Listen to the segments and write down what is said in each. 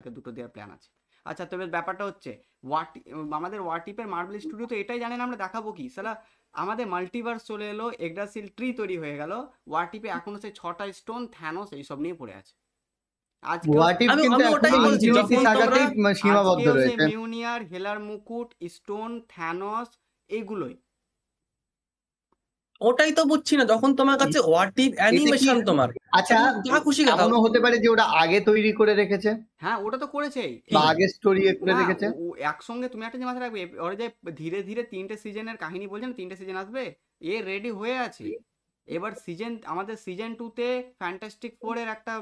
দুটো দেওয়ার প্ল্যান আছে। আচ্ছা, তবে ব্যাপারটা হচ্ছে আমাদের ওয়াটিপের মার্বেল স্টুডিও তো এটাই জানেন আমরা দেখাবো কি সালা। আমাদের মাল্টিভার্স চলে এলো, এগডাসিল ট্রি তৈরি হয়ে গেল, ওয়াটিপে এখনো সেই 6টা স্টোন, থ্যানোস এইসব নিয়ে পড়ে আছে। আজকেও হোয়াট ইফ আমি কিন্তু আমি ওটাই এখনো বলছি, ইনফিনিটি যখন তোমরা সাগাতেই সীমাবদ্ধ আজকেও সে রয়েছে। মিউনিয়ার, হেলার মুকুট, স্টোন, থ্যানোস এইগুলোই। ওটাই তো বুঝছি না, যখন তোমার কাছে হোয়াট ইফ এতে কি অ্যানিমেশন তোমার, আচ্ছা, তুমি যা খুশি দেখাও। এমনও হতে পারে যে ওরা আগে তৈরি করে রেখেছে হ্যাঁ, ওটা তো করেছেই। বা আগে স্টোরি করে না, রেখেছে। ও একসঙ্গে তুমি একটা যে মাথায় রাখবে, ওরা যে ধীরে ধীরে 3টে সিজনের কাহিনী বলছে না, 3টে সিজন আসবে, এ রেডি হয়ে আছে। এবার আমাদের সিজন 2তে ফ্যান্টাস্টিক ফোর এর একটা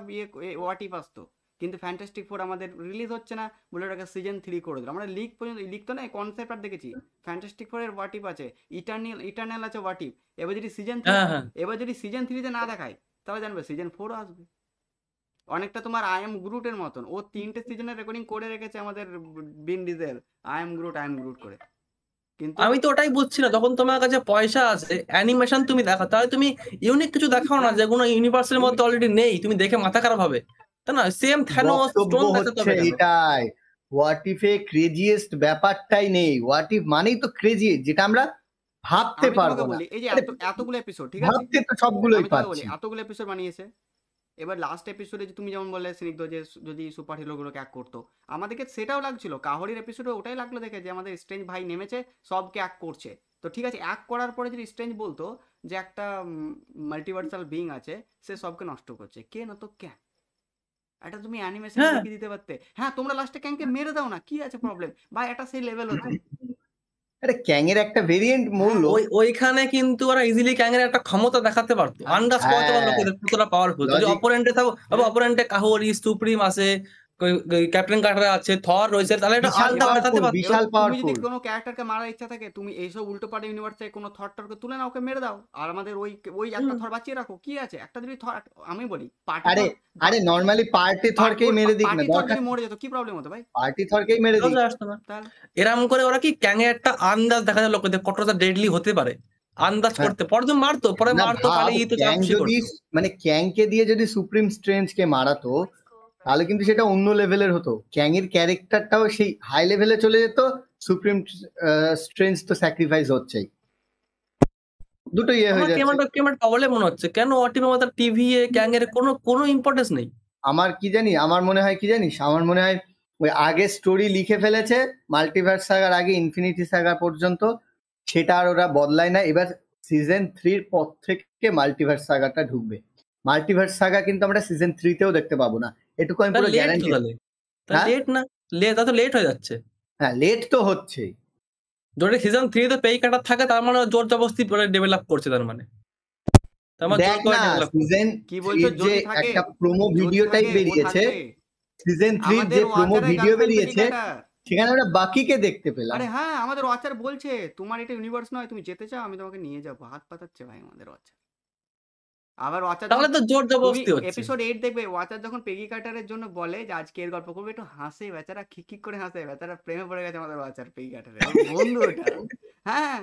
হোয়াট ইফ আসতো, কিন্তু ফ্যান্টাস্টিক ফোর আমাদের রিলিজ হচ্ছে না বলে ওটাকে সিজন 3 করে দিল। আমরা লিক পর্যন্ত, লিক তো না, কনসেপ্ট আর দেখেছি। ফ্যান্টাস্টিক ফোর এর হোয়াট ইফ আছে, ইটার্নাল আছে হোয়াট ইফ। এবার যদি হ্যাঁ হ্যাঁ, সিজন 3তে না দেখায়, তাহলে জানবে সিজন 4 আসবে। অনেকটা তোমার আই এম গ্রুটের মতন, ও 3টে সিজনের রেকর্ডিং করে রেখেছে আমাদের বিন ডিজেল, আই এম গ্রুট করে, কিন্তু আমি তো ওটাই বুঝছি না, যখন তোমার কাছে পয়সা আছে, অ্যানিমেশন তুমি দেখাও, তাহলে তুমি ইউনিক কিছু দেখাও না, যেগুলো ইউনিভার্সের মধ্যে অলরেডি নেই, তুমি দেখে মাথা খারাপ হবে, তাই না? সেম থ্যানোস বক্তব্য স্টোন দেখাতে হচ্ছে হবে কেন? এটাই, হোয়াট ইফে ক্রেজিয়েস্ট ব্যাপারটাই নেই। হোয়াট ইফ মানেই তো ক্রেজি, যেটা আমরা ভাবতে আমি তোমাকে পারবো না। বলি, এই যে আরে এতগুলো এপিসোড, ঠিক আছে, ভাবতে তো সবগুলোই আমি তোমাকে বলি পাচ্ছি। এতগুলো এপিসোড বানিয়েছে। এবার লাস্ট এপিসোডে যে তুমি যেমন বললে স্নিগ্ধ, যে যদি সুপার হিরোগুলোকে এক করতো, আমাদেরকে সেটাও লাগছিল। কাহরির এপিসোডে ওটাই লাগলো দেখে, যে আমাদের স্ট্রেঞ্জ ভাই নেমেছে, সবকে এক করছে। তো ঠিক আছে, এক করার পরে যদি স্ট্রেঞ্জ বলতো যে একটা মাল্টিভার্সাল বিং আছে, সে সবকে নষ্ট করছে, কে না তো ক্যাং, এটা তুমি অ্যানিমেশনে হ্যাঁ, দেখিয়ে দিতে পারতে। হ্যাঁ, তোমরা লাস্টে ক্যাংকে মেরে দাও না, কি আছে প্রবলেম ভাই, এটা সেই লেভেল হতো। আরে ক্যাং এর একটা ভেরিয়েন্ট হ্যাঁ, মূল্য। ওইখানে কিন্তু ওরা ইজিলি ক্যাংয়ের একটা ক্ষমতা দেখাতে পারতো, হ্যাঁ, আন্দাজ করতে পারতো হ্যাঁ, কতটা পাওয়ারফুল। যদি লজিক। অপোনেন্টে থাকো, হ্যাঁ, অপোনেন্টে কাহরি, সুপ্রিম আছে, ক্যাপ্টেন কার্টার আছে, থর রয়েছে, তাহলে এটা বিশাল আন্দাজ দেখাতে পাওয়ারফুল, পারতো। বিশাল তুমি যদি পাওয়ারফুল। কোনো ক্যারেক্টারকে মারার ইচ্ছা থাকে, তুমি এইসব উল্টো পাল্টা ইউনিভার্স থেকে কোনো থরটারকে তুলে নাও, ওকে মেরে দাও, আর আমাদের ওই ওই একটা হুম। থর বাঁচিয়ে রাখো, কি আছে, একটা যদি থর, আমি বলি আরে আরে নর্মালি পার্টি থরকেই মেরে দিক না, পার্টি থর দরকার যদি মরে যেত কি প্রবলেম হতো ভাই? পার্টি থরকেই মেরে এটাও দিক। যায় আসতো না। তাহলে এরম করে ওরা কি ক্যাংয়ে একটা আন্দাজ দেখা যায় লোকদের কতটা ডেডলি হতে পারে, আন্দাজ হ্যাঁ, করতে, পরে তো মারতো, পরে না মারতো, ভাব, পালিয়ে যেত, যা ক্যাং খুশি যদি করতো। মানে ক্যাংকে দিয়ে যদি সুপ্রিম স্ট্রেঞ্জ কে মারাতো, তাহলে কিন্তু সেটা অন্য লেভেলের হতো। ক্যাং এর ক্যারেক্টারটাও সেই হাই লেভেলে চলে যেত। সুপ্রিম স্ট্রেঞ্জ তো স্যাক্রিফাইস হচ্ছেই, দুটো ইয়ে আমার হয়ে যাচ্ছে। কেমন একটা প্রবলেম মনে হচ্ছে, কেন ওটিপি আমাদের টিভি এ ক্যাং এর কোনো ইম্পর্টেন্স নেই? আমার কি জানি, আমার মনে হয় কি জানিস, আমার মনে হয় ওই আগে স্টোরি লিখে ফেলেছে মাল্টিভার্স সাগার আগে, ইনফিনিটি সাগা পর্যন্ত, সেটা আর ওরা বদলায় না। এবার সিজন 3 পর থেকে মাল্টিভার্স সাগাটা ঢুকবে। মাল্টিভার্স সাগা কিন্তু আমরা সিজন 3-তেও দেখতে পাবো না, এটুকু আমি পুরো লেট তো, গ্যারান্টি। তাহলে হ্যাঁ, লেট না, তা তো লেট হয়ে যাচ্ছে। হ্যাঁ, লেট তো হচ্ছেই। যদি সিজন 3 তে পেই কাটার থাকে, তার মানে জোর জবরদস্তি ডেভেলপ করছে, তার মানে জোর দেখ করে না, ডেভেলপ করছে। সিজন কি 3 বলছো, যে যদি থাকে, একটা প্রোমো যদি ভিডিওটাই থাকে ও বেরিয়েছে, থাকবে। সিজন 3 আমাদের যে প্রোমো ওয়াচারের ভিডিও গার্লফ্রেন্ড পেগি বেরিয়েছে, কাটার। সেখানে আমরা বাকিকে দেখতে পেলাম। আরে হ্যাঁ, আমাদের ওয়াচার বলছে তোমার এটা ইউনিভার্স নয়, তুমি যেতে চাও আমি তোমাকে নিয়ে যাবো, হাত পাতাচ্ছে ভাই আমাদের ওয়াচার। আবার ওয়াচার যখন, তাহলে তো জোর তুমি জবরদস্তি হচ্ছে। এপিসোড 8 দেখবে, ওয়াচার যখন পেগি কাটারের জন্য বলে যে আজকে এর গল্প করবে, একটু হাসে বেচারা, খিক করে হাসে বেচারা, প্রেমে পড়ে গেছে আমাদের ওয়াচার পেগি কাটারের, ওর বন্ধু ওটা। হ্যাঁ,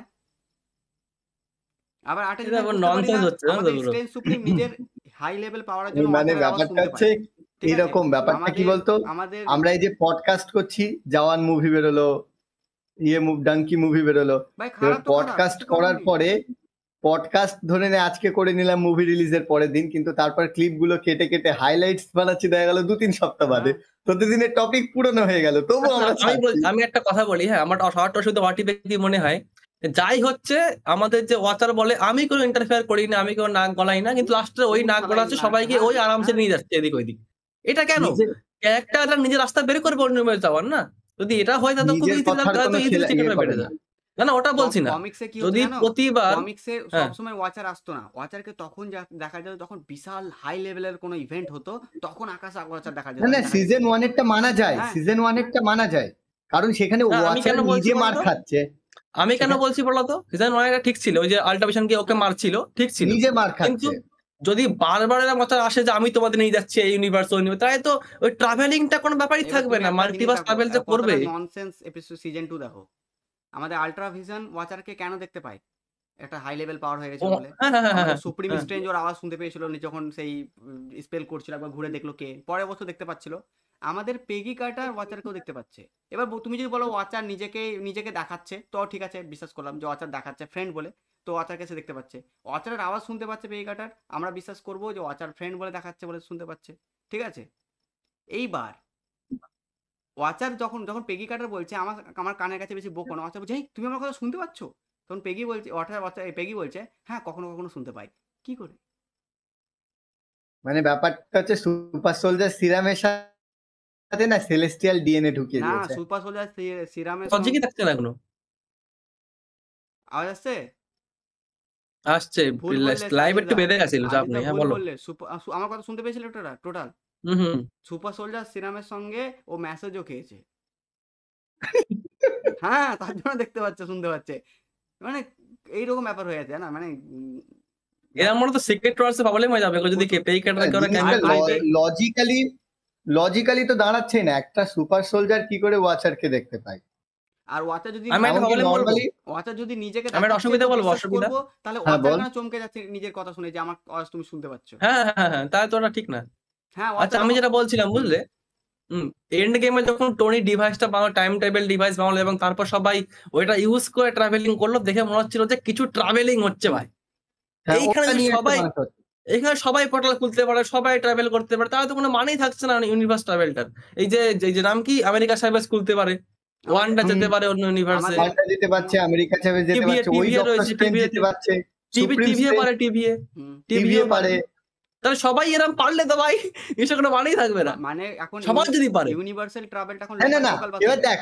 আবার আটা এটা যদি আমি আবার বুঝতে পারি না, ননসেন্স হচ্ছে, জানো তো আমাদের পুরো। স্ট্রেঞ্জ সুপ্রিম নিজের হাই লেভেল পাওয়ারের জন্য মানে ওয়াচারের আওয়াজ ব্যাপারটা শুনতে হচ্ছে পায়, ঠিক আছে, এইরকম, ব্যাপারটা কি আমাদের বলতো, আমাদের আমরা এই যে পডকাস্ট করছি, জওয়ান মুভি বেরোলো, ডাঙ্কি মুভি বেরোলো, ভাই এবার খারাপ তো খারাপ, পডকাস্ট কিছু করার করার নেই। পরে, পডকাস্ট ধরে নে আজকে করে নিলাম মুভি রিলিজের পরের দিন, কিন্তু তারপর ক্লিপ গুলো কেটে কেটে হাইলাইটস বানাচ্ছি, দেখা গেল 2-3 সপ্তাহ বাদে, হ্যাঁ, প্রতিদিনের টপিক পুরনো হয়ে গেল, তবু আচ্ছা, আমরা ছাড়ছি। আমি একটা কথা বলি, হ্যাঁ, আমার শর্ট শুধু ওয়াটিপে কি মনে হয়, যাই হচ্ছে আমাদের যে ওয়াচার বলে, আমি কোনো ইন্টারফেয়ার করি না, আমি কোনো নাক গলাই না, কিন্তু লাস্টে ওই কোন নাক শালাই গলাচ্ছে, না, সবাইকে হ্যাঁ ওই আরামসে হ্যাঁ, নিয়ে যাচ্ছে এদিক ওইদিক। এটা কেন? নিজের ক্যারেক্টার নিজের রাস্তা বের করবে অন্য যাওয়ার না। যদি এটা হয় তাহলে খুব নিজের ইজিলি, কথার তাহলে তো কোনো ইজিলি ইয়ে টিকেটটা করে বেড়ে না। যায়। না না, ওটা বলছি না। কমিক্সে কি হতো যদি জানো, প্রতিবার, কমিক্সে হ্যাঁ, সবসময় ওয়াচার আসতো না, ওয়াচারকে তখন দেখা যেত যখন বিশাল হাই লেভেলের কোনো ইভেন্ট হতো, তখন আকাশ ওয়াচার দেখা যেত, না না, সিজন 1-এরটা মানা যায়, হ্যাঁ, সিজন 1-এরটা মানা যায়, কারণ সেখানে না, আমি ওয়াচার কেন বলছি নিজে মার বলতো, খাচ্ছে। আমি কেন সেখানে বলছি বলতো, সিজন 1 এটা ঠিক ছিল, ওই যে আল্টাভিশন গিয়ে ওকে হ্যাঁ, মারছিল, ঠিক ছিল। নিজে মার কিন্তু খাচ্ছে। যদি বারবার এরকম কথা আসে যে আমি তোমাদের নিয়ে যাচ্ছি এই ইউনিভার্স ওই universe, তাহলে তো ওই ট্রাভেলিংটা কোনো ব্যাপারই এবার থাকবে তুমি না, একটা জিনিস মাল্টিভার্স দেখো, ট্রাভেল যে কতটা করবে। ননসেন্স এপিসোড সিজন 2 দেখো, আমাদের আল্ট্রা ভিশন ওয়াচারকে কেন দেখতে পায়, একটা হাই লেভেল পাওয়ার হয়ে ও গেছিল বলে। হ্যাঁ হ্যাঁ হ্যাঁ আমাদের হ্যাঁ সুপ্রিম হ্যাঁ স্ট্রেঞ্জ ওর আওয়াজ শুনতে পেয়েছিল যখন সেই স্পেল করছিল, একবার ঘুরে দেখলো কে, পরের বছর দেখতে পাচ্ছিল। আমাদের পেগি কার্টার ওয়াচারকেও দেখতে পাচ্ছে। এবার তুমি যদি বলো ওয়াচার নিজেকে দেখাচ্ছে, তো ঠিক আছে বিশ্বাস করলাম যে ওয়াচার দেখাচ্ছে ফ্রেন্ড বলে, তো ওয়াচারকে সে দেখতে পাচ্ছে, ওয়াচারের আওয়াজ শুনতে পাচ্ছে পেগি কার্টার, আমরা বিশ্বাস করবো যে ওয়াচার ফ্রেন্ড বলে দেখাচ্ছে বলে শুনতে পাচ্ছে, ঠিক আছে। এইবার ওয়াচার যখন যখন পেগি কার্টার বলছে আমার আমার কানের কাছে বেশি বকো না, ওয়াচার বলছে এই তুমি আমার কথা শুনতে পাচ্ছ, তখন পেগি বলছে ওয়াচার পেগি বলছে হ্যাঁ কখনো কখনো শুনতে পাই। কি করে? মানে ব্যাপারটা হচ্ছে সুপার সোলজার সিরামের সাথে না সেলেস্টিয়াল ডিএনএ ঢুকিয়ে না দিয়েছে। সুপার সোলজার সিরামের লজিকই থাকছে না এখনো। আওয়াজ আসছে? আসছে, ভুল বললে লাইভ সাজিদা, একটু বেঁধে গেছিল, চাপ সাজিদা নেই, হ্যাঁ ভুল বলো। বললে। আমার কথা শুনতে পেয়েছিল টোটাল হুম সুপার সোলজার সিরামের সঙ্গে ও মেসেজও খেয়েছে। হ্যাঁ তার জন্য দেখতে পাচ্ছে শুনতে পাচ্ছে, মানে এইরকম ব্যাপার হয়ে যাচ্ছে না, মানে এরা মনে তো সিক্রেট ওয়ার্সে প্রবলেম হয়ে যাবে যদি প্রচুর। পেই কাটারকে ওরা জিনিসটা ক্যামেরা করে। লজিক্যালি তো দাঁড়াচ্ছেই না, একটা সুপার সোলজার কি করে ওয়াচারকে দেখতে পায়? আর ওয়াচার যদি আমি একটা এমনকি প্রবলেম বলবো, নর্মালি ওয়াচার যদি নিজেকে আমি একটা দেখাচ্ছে অসুবিধা তো বলবো, বিশ্বাস অসুবিধা। করবো, তাহলে হ্যাঁ ওয়াচার বল। কেন চমকে যাচ্ছে নিজের কথা শুনে যে আমার আওয়াজ তুমি শুনতে পাচ্ছ? হ্যাঁ হ্যাঁ হ্যাঁ হ্যাঁ, তাই তো ওটা ঠিক না। হ্যাঁ আচ্ছা ওয়াচার আমি তখন যেটা বলছিলাম হুম, বুঝলে, এন্ড গেমে যখন টনি ডিভাইসটা বানালো, টাইম টেবিল ডিভাইস বানালো এবং তারপর সবাই ওইটা ইউজ করে ট্রাভেলিং করলো, দেখে মনে হচ্ছিল যে কিছু ট্রাভেলিং হচ্ছে ভাই। হ্যাঁ, এইখানে ওটা যদি নিয়ে একটা সবাই, মানুষ হচ্ছে। এখানে সবাই পোর্টাল খুলতে পারে, সবাই ট্রাভেল করতে পারে, তাহলে তো কোনো মানেই থাকছে না ইউনিভার্স ট্রাভেলটার। এই যে নাম কি, আমেরিকা সাইবাস খুলতে পারে, আমাদের ওয়ানটা হুম, যেতে পারে অন্য ইউনিভার্সে, আমাদের ওয়ান্ডা যেতে পারছে, আমেরিকা চ্যাভেজ যেতে টিভিএ পারছে, ওই টিভিএ ডক্টর রয়েছে, স্ট্রেঞ্জ যেতে পারছে, সুপ্রিম টিভিএ স্ট্রেঞ্জ পারে, টিভিএ হুম, টিভিও পারে। পারে। তাহলে সবাই এরকম পারলে তো ভাই জিনিসটা কোনো মানেই থাকবে না, মানে এখন সবাই যদি পারে। ইউনিভার্সাল ট্রাভেলটা এখন হ্যাঁ না লোকাল না, লোকাল এবার বাসে। দেখ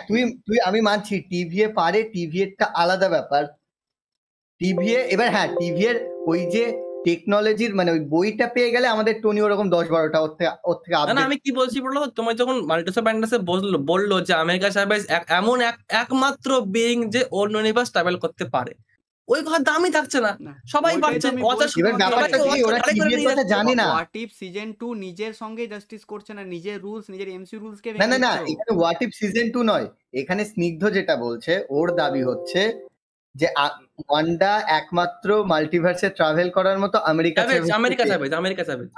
তুই আমি মানছি টিভিএ পারে, টিভিএরটা আলাদা ব্যাপার। টিভিএ এবার হ্যাঁ টিভিএর ওই যে টেকনোলজির মানে ওই বইটা পেয়ে গেলে আমাদের টনি ওরকম 10-12টা ওর থেকে না না, আপডেট। আমি কি বলছি বললো, তোমার যখন মাল্টিভার্স ব্যান্ডাসে বললো যে আমেরিকা সার্ভাইস এমন একমাত্র বিইং যে অন্য ইউনিভার্স ট্রাভেল করতে পারে, ওই কথা দামই থাকছে না, না সবাই ওইটাই পারছে। তো আমি ওয়াচার বলছি এবার তোমাকে, ব্যাপারটা সবাইকে কি, ওরা ওয়াচার গাড়ি করে টিভিএর নিয়ে কথা যাচ্ছে। জানে না। হোয়াট ইফ সিজন 2 নিজের সঙ্গে জাস্টিস করছে না, নিজের রুলস নিজের এমসিইউ রুলস কে না ভেঙে না না, দিচ্ছ। এখানে হোয়াট ইফ সিজন 2 নয়, এখানে স্নিগ্ধ যেটা বলছে ওর দাবি হচ্ছে যে ওয়ান্ডা একমাত্র মাল্টিভার্সে ট্রাভেল করার মতো আমেরিকা সার্ভাইস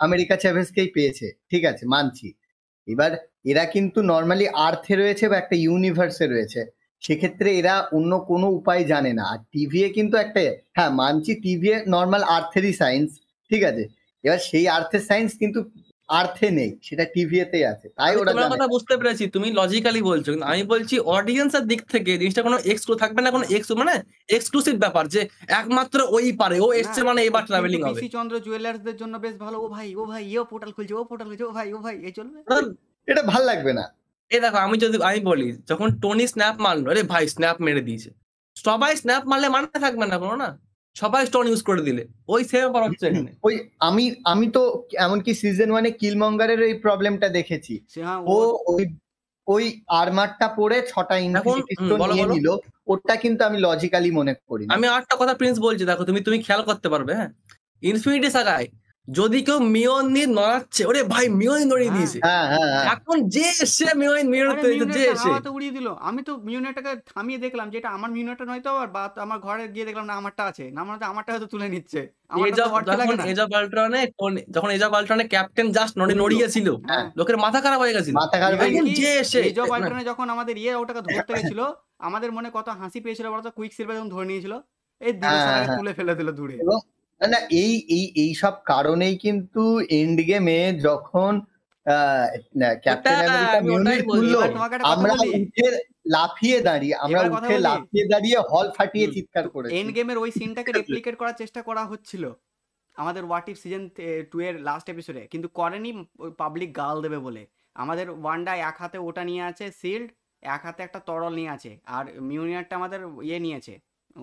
আমেরিকা চ্যাভেজকেই পেয়েছে, ঠিক আছে মানছি। এবার এরা কিন্তু নর্মালি আর্থে রয়েছে বা একটা ইউনিভার্সে রয়েছে, সেক্ষেত্রে এরা অন্য কোনো উপায় জানে না। আর টিভিএ কিন্তু একটা, হ্যাঁ মানছি টিভিএ নর্মাল আর্থেরই সায়েন্স, ঠিক আছে, এবার সেই আর্থের সায়েন্স কিন্তু আর্থে নেই, সেটা টিভিএতেই আছে, তাই আমি ওরা তোমার জানে কথা না। বুঝতে পেরেছি, তুমি লজিক্যালি বলছো, কিন্তু আমি বলছি অডিয়েন্সের দিক থেকে জিনিসটা কোনো এক্সক্লুসিভ থাকবে না, কোনো মানে এক্সক্লুসিভ ব্যাপার যে একমাত্র ওই পারে, ও এসছে মানে এবার ট্রাভেলিং হবে। পিসি চন্দ্র জুয়েলার্সদের জন্য বেশ ভালো, ও ভাই এও পোর্টাল খুলছে, ও ভাই এই চলবে। এটা ভাল লাগবে না। এই দেখো, আমি বলি, যখন টনি স্ন্যাপ মারলো, আরে ভাই স্ন্যাপ মেরে দিয়েছে, সবাই স্ন্যাপ মারলে মানে থাকবে না কোনো, না সবাই স্টোন ইউজ করে দিলে, ওই সেম ব্যাপার হচ্ছে এখানে। ওই আমি তো এমনকি সিজন 1-এ কিলমঙ্গারের এই প্রবলেমটা দেখেছি, হ্যাঁ ও ওই আর্মারটা পরে 6টা ইনফিনিটি স্টোন বলো, নিয়ে বলো। নিল, ওটা কিন্তু আমি লজিক্যালি মনে করি না। আমি আরেকটা কথা প্রিন্স বলছি, দেখো তুমি খেয়াল করতে পারবে, হ্যাঁ ইনফিনিটি সাগায় যদি কেউ মিওনির নড়াচ্ছে, ওরে ভাই মিওনি নড়িয়ে দিয়েছে, হ্যাঁ হ্যাঁ হ্যাঁ, এখন যে এসে মিওনি আরে মিওনিতে যে মিউনেটটা এসে হাওয়াতে উড়িয়ে দিল, আমি তো মিউনেটটাকে থামিয়ে দেখলাম যে এটা আমার মিউনেটটা নয় তো, আবার বা আমার ঘরে গিয়ে দেখলাম না আমারটা আছে, না মনে হচ্ছে আমারটা হয়তো তুলে নিচ্ছে, আমারটা তো হট লাগে না। যখন এজ অফ আল্ট্রনে ক্যাপ্টেন জাস্ট নড়িয়েছিল, হ্যাঁ লোকের মাথা খারাপ হয়ে গেছিল, মাথা খারাপ হয়ে এখন কি যে এসে এজ অফ আল্ট্রনে যখন আমাদের ওটাকে ধরতে গেছিল, আমাদের মনে কত হাসি পেয়েছিল বলতো, কুইক সিলভার যখন ধরে নিয়েছিল, এই দিল সারাকে তুলে ফেলে দিল দূরে। এবং না এই সব কারণেই কিন্তু এন্ড গেমে যখন ক্যাপ্টেন আমেরিকা মিউনিট তুললো, এবার তোমাকে একটা কথা আমরা বলি, উঠে লাফিয়ে দাঁড়িয়ে হল ফাটিয়ে চিৎকার করেছি। এন্ড গেমের ওই সিনটাকে রেপ্লিকেট করার চেষ্টা করা হচ্ছিল আমাদের হোয়াট ইফ সিজন 2 এর লাস্ট এপিসোডে, কিন্তু করেনি পাবলিক গাল দেবে বলে। আমাদের ওয়ান্ডা এক হাতে ওটা নিয়ে আছে শিল্ড, এক হাতে একটা তরল নিয়ে আছে, আর মিউনিয়ারটা আমাদের নিয়েছে,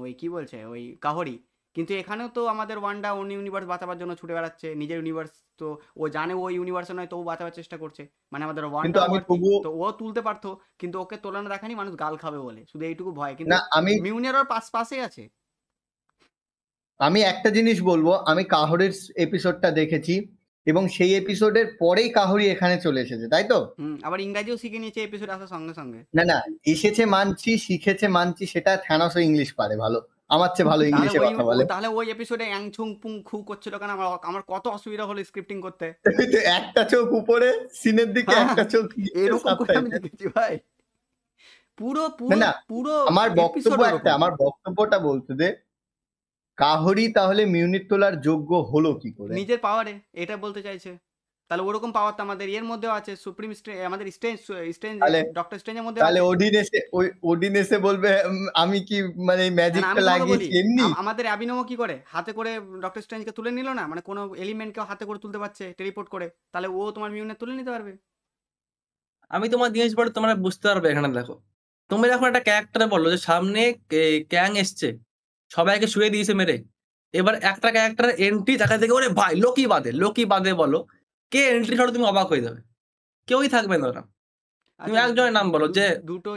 ওই কি বলছে ওই কাহরি। কিন্তু এখানেও তো আমাদের ওয়ান্ডা অন্য ইউনিভার্স বাঁচাবার জন্য ছুটে বেড়াচ্ছে, নিজের ইউনিভার্স তো ও জানে ও ইউনিভার্সে নয়, তো ও বাঁচাবার চেষ্টা করছে, মানে আমাদের ওয়ান্ডা তো ও তুলতে পারতো, কিন্তু ওকে তোলানো দেখানি, মানুষ গাল খাবে বলে, শুধু এইটুকু ভয়। কিন্তু মিউনিয়ার ওর পাশেই আছে। আমি একটা জিনিস বলবো, আমি কাহরির এপিসোডটা দেখেছি এবং সেই এপিসোডের পরেই কাহরি এখানে চলে এসেছে, তাই তো? আবার ইংরাজিও শিখে নিয়েছে এপিসোড আসার সঙ্গে সঙ্গে। না এসেছে মানছি, শিখেছে মানছি, সেটা থ্যানোসও ইংলিশ পারে ভালো, আমার চেয়ে ভালো তাহলে ইংলিশে ওই কথা বলে। তাহলে ওই এপিসোডে অ্যাং ছুং পুং খু করছিল কেন? আমার আমার কত অসুবিধা হলো স্ক্রিপ্টিং করতে। ওই তো একটা চোখ উপরে সিনের দিকে, হ্যাঁ, একটা চোখ নিচে, এরকম করে আমি সাবটাইটেল। দেখেছি ভাই। পুরো না পুরো না, পুরো আমার এপিসোড বক্তব্য একটা, ওরকম। আমার বক্তব্যটা বলতে দে। কাহরি তাহলে মিউনিট তোলার যোগ্য হলো কি করে? নিজের পাওয়ারে, এটা বলতে চাইছে। তাহলে ওরকম পাওয়ার তো আমাদের এর মধ্যেও আছে, সুপ্রিম আমাদের স্ট্রেঞ্জ তাহলে ডক্টর স্ট্রেঞ্জের মধ্যেও তাহলে আছে। ওডিন এসে বলবে আমি কি মানে না, ম্যাজিকটা আমি তোমাকে বলি, লাগিয়েছি এমনি? আমাদের অ্যাবিনোমো কি করে হাতে করে ডক্টর স্ট্রেঞ্জকে তুলে নিল না, মানে কোনো এলিমেন্টকে হাতে করে তুলতে পারছে টেলিপোর্ট করে, তাহলে ও তোমার মিউনে তুলে নিতে পারবে। আমি তোমার জিনিস পড়ে তোমরা বুঝতে পারবে। এখানে দেখো, তুমি যখন একটা ক্যারেক্টারে বললো যে সামনে ক্যাং এসছে, সবাইকে শুয়ে দিয়েছে মেরে, এবার একটা ক্যারেক্টার এন্ট্রি দেখা থেকে ওরে ভাই লোকি বাদে বলো, কে এন্ট্রি ছাড়া তুমি অবাক হয়ে যাবে? কেউই থাকবে না ওরা। তুমি আচ্ছা, একজনের নাম বলো যে দুটো